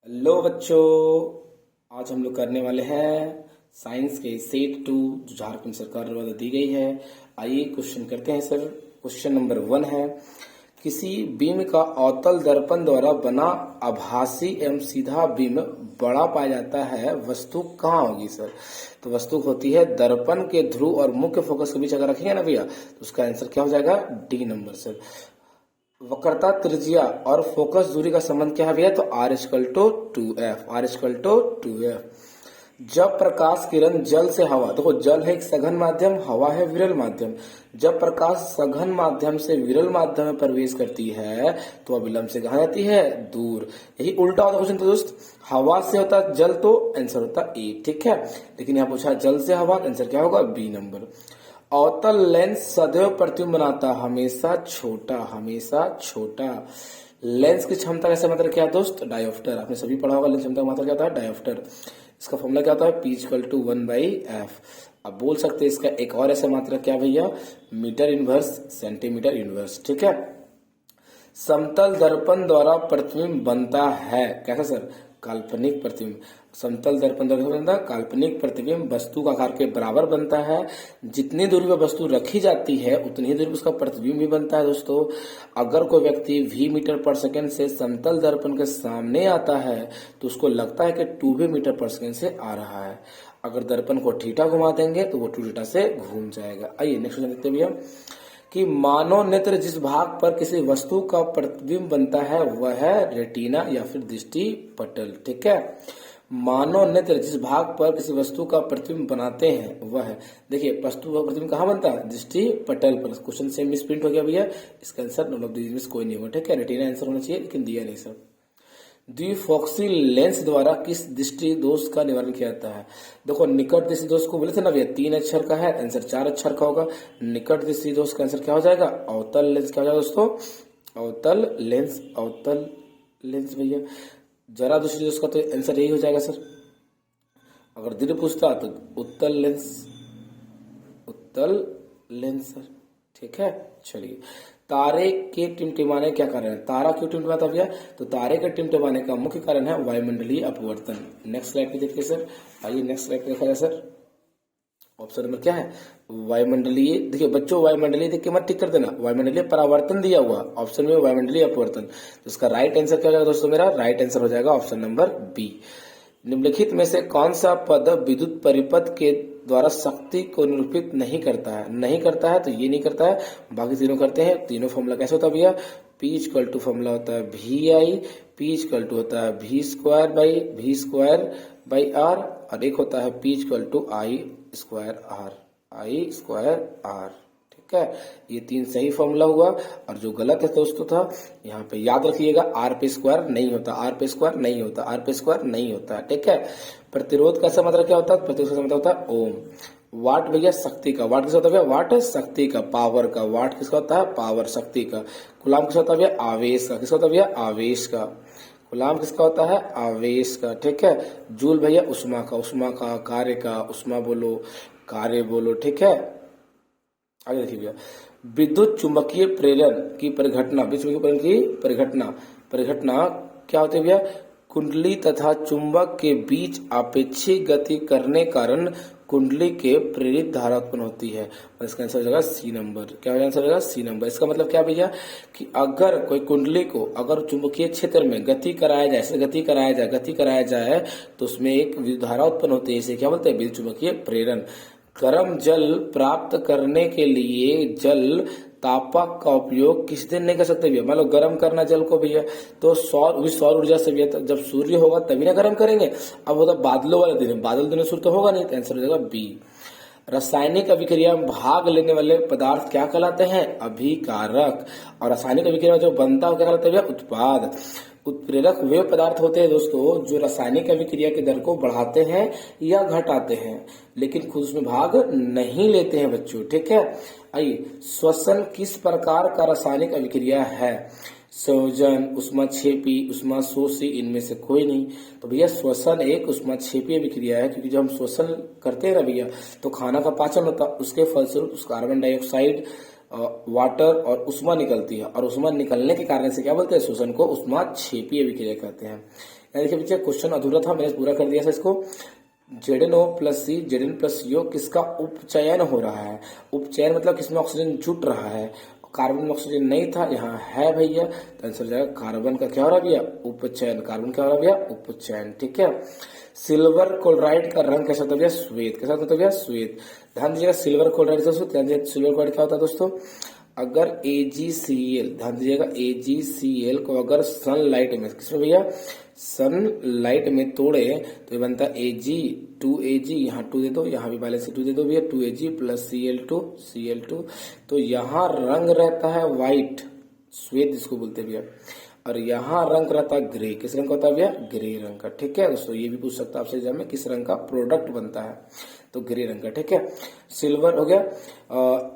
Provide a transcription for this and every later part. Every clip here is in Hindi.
हेलो बच्चों, आज हम लोग करने वाले हैं साइंस के सेट 2 जो झारखंड सरकार द्वारा दी गई है। आइए क्वेश्चन करते हैं सर। क्वेश्चन नंबर 1 है, किसी बीम का अवतल दर्पण द्वारा बना आभासी एवं सीधा बीम बड़ा पाया जाता है, वस्तु कहाँ होगी सर? तो वस्तु होती है दर्पण के ध्रुव और मुख्य फोकस के बीच अगर रखेंगे ना भैया, तो उसका आंसर क्या हो जाएगा? D number sir. वक्रता त्रिज्या और फोकस दूरी का संबंध क्या है भैया? तो R equal to 2F, R equal to 2F। जब प्रकाश किरण जल से हवा, देखो जल है एक सघन माध्यम, हवा है विरल माध्यम। जब प्रकाश सघन माध्यम से विरल माध्यम में प्रवेश करती है तो वह विलंब से कहाँ जाती है? दूर। यही उल्टा होता क्वेश्चन। तो दोस्त हवा से होता जल तो आंसर होता ए, ठीक है। लेकिन यहाँ पूछा जल से हवा, आंसर क्या होगा? B number. अवतल लेंस सदैव प्रतिबिंब बनाता, हमेशा छोटा, हमेशा छोटा। लेंस की क्षमता कैसे मतलब क्या है दोस्त? डायोप्टर। आपने सभी पढ़ा होगा लेंस क्षमता का मतलब क्या होता है? डायोप्टर। इसका फॉर्मूला क्या होता है? P equal to 1/f। अब बोल सकते हैं इसका एक और ऐसा मात्रा क्या भैया? मीटर इनवर्स सेंटीमीटर इनवर्स, ठीक है। समतल दर्पण द्वारा प्रतिबिंब बनता है, कैसा सर? काल्पनिक प्रतिबिंब। समतल दर्पण द्वारा बनता है काल्पनिक प्रतिबिंब, वस्तु का आकार के बराबर बनता है। जितनी दूरी पर वस्तु रखी जाती है उतनी ही दूरी पर उसका प्रतिबिंब भी बनता है दोस्तों। अगर कोई व्यक्ति v मीटर पर सेकंड से समतल दर्पण के सामने आता है तो उसको लगता है कि 2v मीटर पर सेकंड से आ रहा है। अगर दर्पण को थीटा घुमा देंगे तो वो 2 थीटा से घूम जाएगा। आइए नेक्स्ट क्वेश्चन देखते हैं भैया कि मानव नेत्र जिस भाग पर किसी वस्तु का प्रतिबिंब बनता है वह है रेटिना या फिर दृष्टि पटल, ठीक है। मानव नेत्र जिस भाग पर किसी वस्तु का प्रतिबिंब बनाते हैं वह है, देखिए वस्तु का प्रतिबिंब कहाँ बनता है? दृष्टि पटल पर। क्वेश्चन से मिसप्रिंट हो गया भैया, इसका आंसर नॉन ऑफ दीज में कोई नहीं होगा, ठीक है। रेटिना आंसर होना चाहिए लेकिन दिया नहीं सर। द्विफोक्सी लेंस द्वारा किस दृष्टि दोष का निवारण किया जाता है? देखो निकट दृष्टि दोष को बोले थे ना भैया 3 अक्षर का है, आंसर 4 अक्षर का होगा। निकट दृष्टि दोष का आंसर क्या हो जाएगा? अवतल लेंस। क्या हो जाएगा दोस्तों? अवतल लेंस, अवतल लेंस भैया। जरा दृष्टि दोष का तो आंसर यही हो जाएगा सर। अगर दीर्घ पूछता तो उत्तल लेंस, उत्तल लेंस सर, ठीक है। चलिए तारे के टिमटिमाने क्या कारण है? तारा क्यों टिमटिमाता भैया? तो तारे के टिमटिमाने का मुख्य कारण है वायुमंडलीय अपवर्तन। नेक्स्ट स्लाइड पे देखिए सर। आइए नेक्स्ट स्लाइड पे देखा जाए सर। ऑप्शन नंबर क्या है? वायुमंडलीय। देखिए बच्चों वायुमंडलीय देख के मत टिक कर देना, वायुमंडलीय परावर्तन दिया हुआ ऑप्शन में, वायुमंडलीय अपवर्तन। तो इसका राइट आंसर क्या हो जाएगा दोस्तों? मेरा राइट आंसर हो जाएगा ऑप्शन नंबर बी। निम्नलिखित में से कौन सा पद विद्युत परिपथ के द्वारा शक्ति को निरूपित नहीं करता है? नहीं करता है तो ये नहीं करता है, बाकी तीनों करते हैं। तीनों फॉर्मूला कैसे होता है भैया? P इक्वल टू फॉर्मूला होता है VI, P इक्वल टू होता है V² और एक होता है P equal to I²R, I²R, ठीक है। ये 3 सही फॉर्मूला हुआ और जो गलत है दोस्तों था यहाँ पे याद रखिएगा, R पे स्क्वायर नहीं होता, R पे स्क्वायर नहीं होता, R पे स्क्वायर नहीं होता, ठीक है। प्रतिरोध का मतलब क्या होता है? प्रतिरोध का मतलब होता है ओम। वाट भैया शक्ति का, वाट किसका होता है? वाट शक्ति का, पावर का। वाट किसका होता है? पावर, शक्ति का। कूलाम किसका होता है भैया? आवेश का। किसका होता है भैया? आवेश का। कूलाम किसका होता है? आवेश का, ठीक है। जूल भैया उष्मा का, उष्मा का, कार्य का, उष्मा बोलो, कार्य बोलो, ठीक है। आगे देखिए भैया, विद्युत चुंबकीय प्रेरण की परिघटना, विद्युत चुंबकीय प्रेरण की परिघटना, परिघटना क्या होती है भैया? कुंडली तथा चुंबक के बीच आपेक्षिक गति करने कारण कुंडली के प्रेरित धारा उत्पन्न होती है। और इसका आंसर हो जाएगा सी नंबर। क्या आंसर हो जाएगा? C number. इसका मतलब क्या भैया कि अगर कोई कुंडली को अगर चुंबकीय क्षेत्र में गति कराया जाए, ऐसे गति कराया जाए तो उसमें एक विद्युत धारा उत्पन्न होती है। इसे क्या बोलते हैं? विद्युत चुंबकीय प्रेरण। गर्म जल प्राप्त करने के लिए जल तापक का उपयोग किस दिन नहीं कर सकते भैया? मान लो गर्म करना जल को भैया, तो सौर ऊर्जा से भैया, जब सूर्य होगा तभी ना गर्म करेंगे। अब होता बादलों वाले दिन, बादल दिन सूर्य तो होगा नहीं, तो आंसर हो जाएगा बी। रासायनिक अभिक्रिया में भाग लेने वाले पदार्थ क्या कहलाते हैं? अभिकारक। और रासायनिक अभिक्रिया जो बनता है क्या कहलाता है भैया? उत्पाद। उत्प्रेरक वे पदार्थ होते हैं दोस्तों जो रासायनिक अभिक्रिया के दर को बढ़ाते हैं या घटाते हैं, लेकिन खुद उसमें भाग नहीं लेते हैं बच्चों, ठीक है। आइए, श्वसन किस प्रकार का रासायनिक अभिक्रिया है? संयोजन, उष्माक्षेपी, उष्माशोषी, इनमें से कोई नहीं। तो भैया श्वसन एक उष्माक्षेपी अभिक्रिया है, क्योंकि जब हम श्वसन करते हैं ना भैया तो खाना का पाचन होता है, उसके फलस्वरूप उस कार्बन डाइऑक्साइड, वाटर और उष्मा निकलती है, और उष्मा निकलने के कारण से क्या बोलते हैं? श्वसन को उष्माक्षेपी अभिक्रिया कहते हैं। यानी देखिए बच्चे क्वेश्चन अधूरा था, मैंने पूरा कर दिया था इसको। ZnO प्लस सी, Zn प्लस CO किसका उपचयन हो रहा है? उपचयन मतलब किसमें ऑक्सीजन जुट रहा है, कार्बन में ऑक्सीजन नहीं था, यहाँ है भैया, तो आंसर हो जाएगा कार्बन का क्या हो रहा है भैया? उपचयन। कार्बन क्या हो रहा है भैया? उपचयन। ठीक है। सिल्वर क्लोराइड का रंग कैसा होता है भैया? श्वेत। कैसा होता है भैया? श्वेत। ध्यान दीजिएगा सिल्वर क्लोराइड दोस्तों, ध्यान दीजिए सिल्वर क्लोराइड क्या होता है दोस्तों? अगर AgCl, ध्यान दीजिएगा AgCl को अगर सनलाइट में, किसमें भैया? सनलाइट में तोड़े तो ये बनता है Ag2Ag, यहाँ 2 दे दो, यहाँ भी बैलेंस 2 दे दो भैया, 2Ag प्लस Cl2, तो यहाँ रंग रहता है व्हाइट, श्वेत जिसको बोलते हैं भैया, और यहाँ रंग रहता है ग्रे। किस रंग का होता है भैया? ग्रे रंग का। ठीक है दोस्तों, ये भी पूछ सकता है आपसे एग्जाम में, किस रंग का प्रोडक्ट बनता है, तो ग्रे रंग का। ठीक है, सिल्वर हो गया।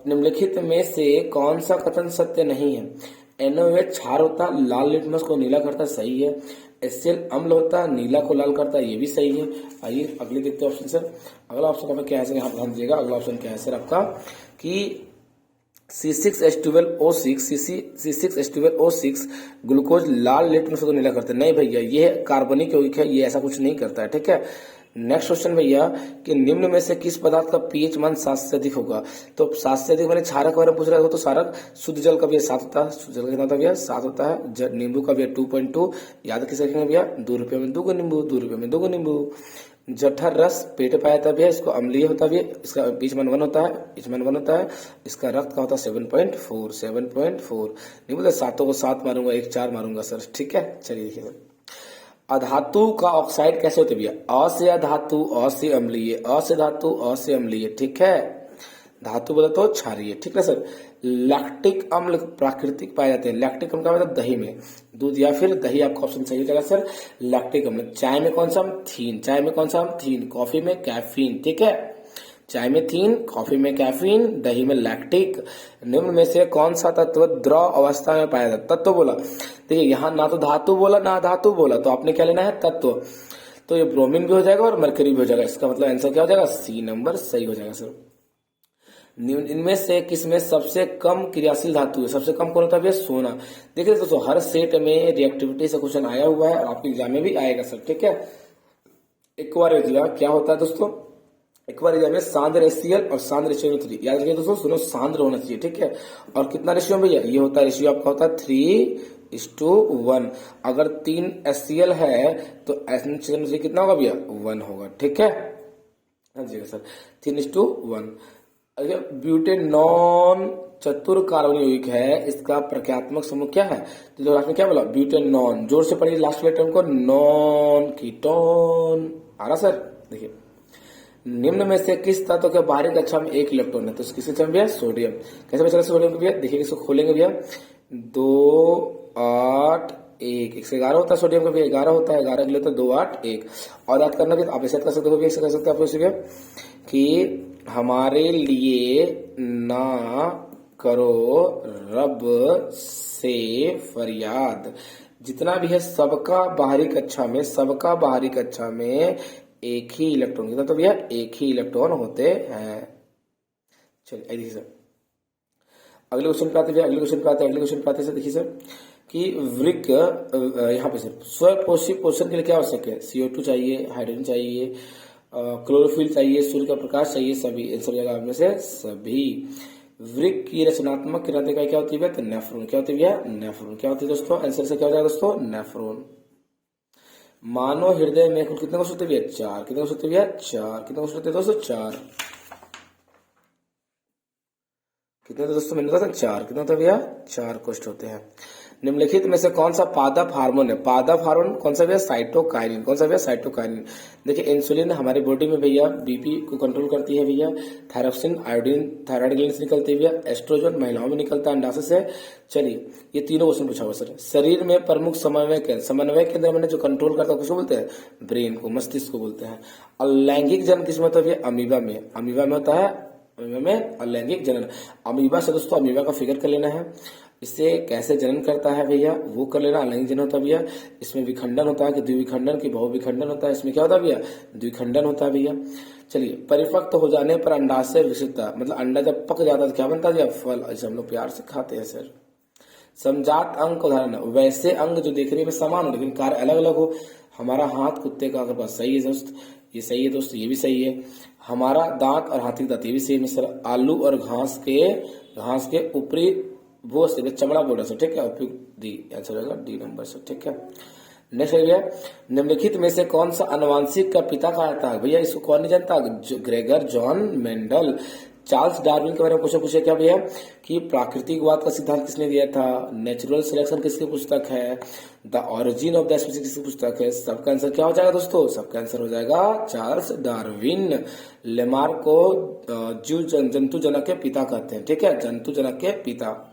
निम्नलिखित में से कौन सा कथन सत्य नहीं है? NaOH क्षार होता है, लाल लिटमस को नीला करता है, सही है। HCl अम्ल होता है, नीला को लाल करता है, ये भी सही है। आइए अगले देखते हैं ऑप्शन सर। अगला ऑप्शन का क्या है सर? यहाँ पर ध्यान दीजिएगा, अगला ऑप्शन क्या है सर आपका कि C6H12O6 ग्लूकोज लाल लिटमस को नीला करता है। नहीं भैया, ये कार्बनिक यौगिक है, ये ऐसा कुछ नहीं करता है। ठीक है। नेक्स्ट क्वेश्चन भैया कि निम्न में से किस पदार्थ का pH मान 7 से अधिक होगा? तो 7 से अधिक मैंने क्षारक बारे में पूछ रहा था, तो क्षारक शुद्ध जल का भैया 7 होता है। शुद्ध जल का कितना होता है भैया? 7 होता है। नींबू का भैया 2.2, याद किसे रखेंगे भैया? 2 रुपये में 2 नींबू, 2 रुपये में 2 नींबू। जठर रस पेट पाया था भैया, इसको अम्लीय होता है, इसका pH मान 1 होता है, pH मान 1 होता है। इसका रक्त का होता है 7.4। नहीं बोलते सातों को 7 मारूंगा, 1 4 मारूंगा सर। ठीक है, चलिए देखिए सर। अधातु का ऑक्साइड कैसे होते भैया? अ से अधातु, अ से अम्लीय, अ से धातु, अ से अम्लीय। ठीक है, धातु बोला तो क्षारीय। ठीक है सर। लैक्टिक अम्ल प्राकृतिक पाए जाते हैं। लैक्टिक अम्ल का मतलब दही में, दूध या फिर दही, आपका ऑप्शन सही हो जाएगा सर, लैक्टिक अम्ल। चाय में कौन सा? थीन। चाय में कौन सा? थीन। कॉफी में कैफीन। ठीक है, चाय में थीन, कॉफी में कैफीन, दही में लैक्टिक। निम्न में से कौन सा तत्व द्रव अवस्था में पाया जाता? तत्व बोला, देखिए यहाँ ना तो धातु बोला ना धातु बोला, तो आपने क्या लेना है? तत्व। तो ये ब्रोमीन भी हो जाएगा और मरकरी भी हो जाएगा। इसका मतलब आंसर क्या हो जाएगा? C नंबर सही हो जाएगा सर। इनमें से किसमें सबसे कम क्रियाशील धातु है? सबसे कम कौन होता है? सोना। देखिए दोस्तों, हर सेट में रिएक्टिविटी से क्वेश्चन आया हुआ है और आपके एग्जाम में भी आएगा सर। ठीक है, एक बार क्या होता है दोस्तों, एक बार एग्जाम में सांद्र HCl और सांद्र HCl3, याद रखिए दोस्तों, सुनो सांद्र होना चाहिए। ठीक है, और कितना रेशियो भैया? ये होता है रेशियो आपका होता है 3:1। अगर 3 HCl है तो HCl कितना होगा भैया? 1 होगा। ठीक है, हाँ जी सर, 3:1। अगर ब्यूटेनॉन चतुर कार्बन यौगिक है, इसका प्रक्रियात्मक समूह क्या है? तो जो आपने क्या बोला? ब्यूटेनॉन। जोर से पढ़िए लास्ट वाले टर्म को, नॉन कीटोन। आ रहा सर? देखिए, निम्न में से किस तत्व के बाहरी कक्षा में 1 इलेक्ट्रॉन है? तो किसके कक्षा में भैया? सोडियम। कैसे बचा सोडियम को भैया? देखिए इसको खोलेंगे भैया, 2 8 1, 111 होता है सोडियम का भैया, 11 होता है, 11 के लिए तो 2 8 1। और याद करना भी, आप ऐसे कर सकते हो भैया, ऐसे कर सकते हैं आप कि हमारे लिए ना करो रब से फरियाद। जितना भी है सबका बाहरी कक्षा में, सबका बाहरी कक्षा में एक ही इलेक्ट्रॉन, कितना तो भैया? एक ही इलेक्ट्रॉन होते हैं। चलिए देखिए सर, अगले क्वेश्चन पे आते हैं, अगले क्वेश्चन पे आते हैं। देखिए सर कि वृक्क, यहाँ पे सर स्वपोषी पोषण के लिए क्या आवश्यक है? CO2 चाहिए, हाइड्रोजन चाहिए, क्लोरोफिल चाहिए, सूर्य का प्रकाश चाहिए, सभी आंसर जगह में से सभी। वृक्क की रचनात्मक क्रियात्मकता क्या होती है? तो नेफ्रॉन। क्या होती है? नेफ्रॉन। क्या होती है दोस्तों? आंसर से क्या हो जाएगा दोस्तों? नेफ्रॉन। मानव हृदय में कुल कितने कोष होते हैं? 4। कितने कोष होते हैं? 4। कितने कोष होते हैं दोस्तों? 4। कितने दोस्तों? मैंने बताया 4। कितने होते हैं भैया? 4 कोष्ठ होते हैं। निम्नलिखित में से कौन सा पादप हार्मोन है? पादप हार्मोन कौन सा भैया? साइटोकाइनिन। कौन सा भैया? साइटोकाइनिन। देखिए इंसुलिन हमारी बॉडी में भैया बीपी को कंट्रोल करती है भैया। थायरोक्सिन, आयोडीन थायराइड ग्लैंड से निकलती है भैया। एस्ट्रोजन महिलाओं में निकलता है अंडाशय से। चलिए ये तीनों क्वेश्चन पूछा हुआ सर। शरीर में प्रमुख समन्वय केंद्र मैंने जो कंट्रोल करता है किसको बोलते हैं? ब्रेन को, मस्तिष्क को बोलते हैं। और लैंगिक जन्म किसमें होता है भैया? अमीबा में। अमीबा में होता है, अमीबा में अलैंगिक जनन। अमीबा से दोस्तों अमीबा का फिगर कर लेना है। इससे कैसे जनन करता है भैया वो कर लेना। अलैंगिक जनन होता है भैया, इसमें विखंडन होता है कि द्विविखंडन की बहुविखंडन होता है। इसमें क्या होता है भैया? द्विखंडन होता है भैया। चलिए परिपक्व हो जाने पर अंडाशय विकसितता, मतलब अंडा जब पक जाता है तो क्या बनता है? फल। ऐसे हम लोग प्यार से खाते हैं सर। समजात अंग का उदाहरण, वैसे अंग जो देखने में समान हो लेकिन कार्य अलग अलग हो। हमारा हाथ कुत्ते का अगर पास, सही है दोस्त, ये सही है दोस्त, ये भी सही है। हमारा दांत और हाथी का दांत, ये भी सेम है सर। आलू और घास के ऊपरी वो से चमड़ा बोला सर, ठीक है, डी आंसर होगा डी नंबर सर, ठीक है। नेक्स्ट है भैया, निम्नलिखित में से कौन सा आनुवांशिक का पिता कहा जाता है? भैया इसको कौन नहीं जानता, Gregor John Mendel. Charles Darwin के बारे में क्वेश्चन पूछे क्या भैया कि प्राकृतिकवाद का सिद्धांत किसने दिया था? नेचुरल सिलेक्शन किसकी पुस्तक है? The origin of the species किसकी पुस्तक है? सबका आंसर क्या हो जाएगा दोस्तों? सबका आंसर हो जाएगा चार्ल्स डार्विन। लेमार्क को जंतु जनक के पिता कहते हैं, ठीक है, जंतु जनक के पिता।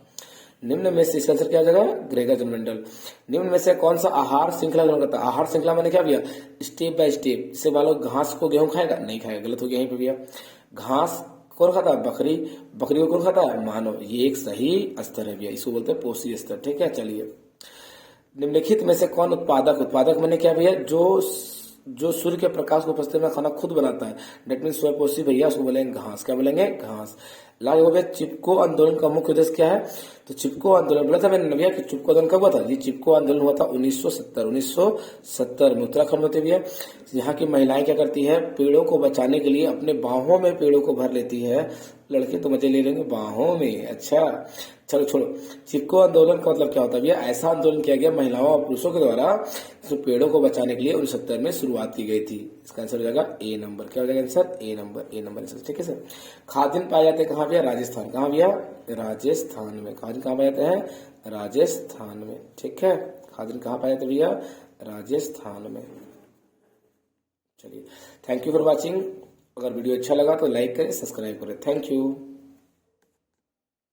निम्न में से इसका आंसर क्या हो जाएगा? Gregor John Mendel. निम्न में से कौन सा आहार श्रृंखला ग्रहण करता है? आहार श्रृंखला मैंने क्या भैया? Step by step. जैसे मान लो घास को गेहूं खाएगा, नहीं खाएगा, गलत हो गया यहीं पे भैया। घास कौन खाता है? बकरी। बकरी को कौन खाता है? मानव। ये एक सही स्तर है भैया, इसको बोलते हैं पोषी स्तर, ठीक है। चलिए, निम्नलिखित में से कौन उत्पादक मैंने क्या भैया? जो सूर्य के प्रकाश को उपस्थित में खाना खुद बनाता है, डेट मीन स्वयंपोषी भैया, उसको बोलेंगे घास। क्या बोलेंगे? घास। लाल हो गया। चिपको आंदोलन का मुख्य उद्देश्य क्या है? तो चिपको आंदोलन बोला था मैंने भैया कि चिपको आंदोलन कब हुआ था? ये चिपको आंदोलन हुआ था 1970 में उत्तराखंड में थे भैया। यहाँ की महिलाएं क्या करती है? पेड़ों को बचाने के लिए अपने बाहों में पेड़ों को भर लेती है। लड़के तो मजे ले लेंगे बाहों में। अच्छा चलो छोड़ो। चिपको आंदोलन का मतलब क्या होता है भैया? ऐसा आंदोलन किया गया महिलाओं और पुरुषों के द्वारा जो पेड़ों को बचाने के लिए 1970 में शुरुआत की गई थी। इसका आंसर हो जाएगा ए नंबर। क्या हो जाएगा आंसर? ए नंबर आंसर, ठीक है सर। खादिन पाए जाते हैं कहाँ भैया? राजस्थान। कहाँ भैया? राजस्थान में। खादिन कहाँ पाए जाते हैं? राजस्थान में, ठीक है। खादिन कहाँ पाए जाते हैं भैया? राजस्थान में। चलिए, थैंक यू फॉर वॉचिंग। अगर वीडियो अच्छा लगा तो लाइक करें, सब्सक्राइब करें। Thank you.